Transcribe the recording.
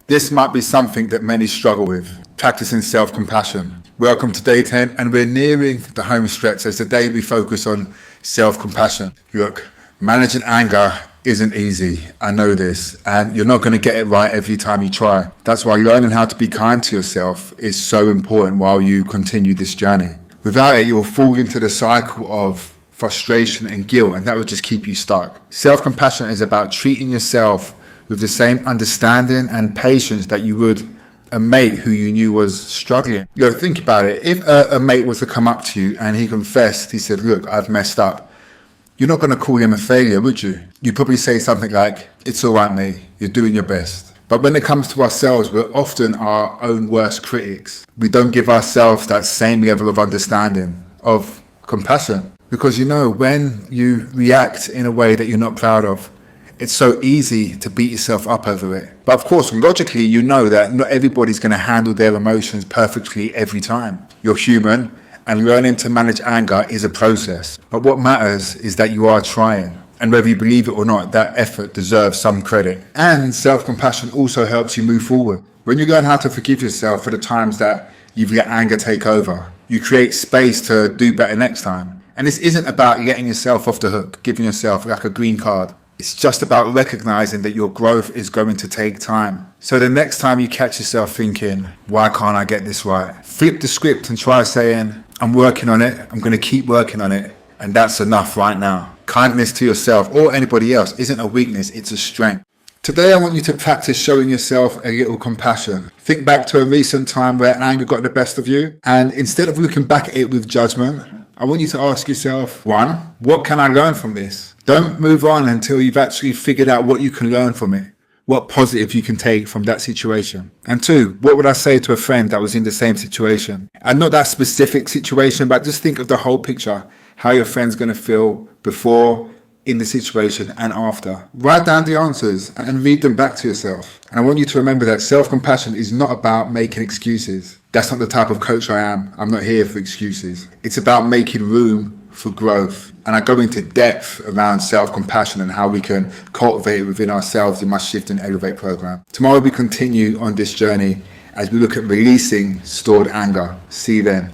This might be something that many struggle with, practicing self-compassion. Welcome to day 10, and we're nearing the home stretch as today we focus on self-compassion. Look, managing anger isn't easy, I know this, and you're not going to get it right every time you try. That's why learning how to be kind to yourself is so important while you continue this journey. Without it, you'll fall into the cycle of frustration and guilt, and that will just keep you stuck. Self-compassion is about treating yourself with the same understanding and patience that you would a mate who you knew was struggling. Think about it. If a mate was to come up to you and he confessed, he said, look, I've messed up. You're not going to call him a failure, would you? You'd probably say something like, it's all right, mate. You're doing your best. But when it comes to ourselves, we're often our own worst critics. We don't give ourselves that same level of understanding, of compassion. Because when you react in a way that you're not proud of, it's so easy to beat yourself up over it. But of course, logically, you know that not everybody's going to handle their emotions perfectly every time. You're human, and learning to manage anger is a process. But what matters is that you are trying. And whether you believe it or not, that effort deserves some credit. And self-compassion also helps you move forward. When you learn how to forgive yourself for the times that you've let anger take over, you create space to do better next time. And this isn't about letting yourself off the hook, giving yourself like a green card. It's just about recognizing that your growth is going to take time. So the next time you catch yourself thinking, why can't I get this right? Flip the script and try saying, I'm working on it, I'm going to keep working on it, and that's enough right now. Kindness to yourself or anybody else isn't a weakness, it's a strength. Today I want you to practice showing yourself a little compassion. Think back to a recent time where anger got the best of you, and instead of looking back at it with judgment, I want you to ask yourself, 1, what can I learn from this? Don't move on until you've actually figured out what you can learn from it, what positive you can take from that situation. And 2, what would I say to a friend that was in the same situation? And not that specific situation, but just think of the whole picture, how your friend's going to feel before, in the situation, and after. Write down the answers and read them back to yourself. And I want you to remember that self-compassion is not about making excuses. That's not the type of coach I am. I'm not here for excuses. It's about making room for growth. And I go into depth around self-compassion and how we can cultivate it within ourselves in my Shift and Elevate program. Tomorrow we continue on this journey as we look at releasing stored anger. See you then.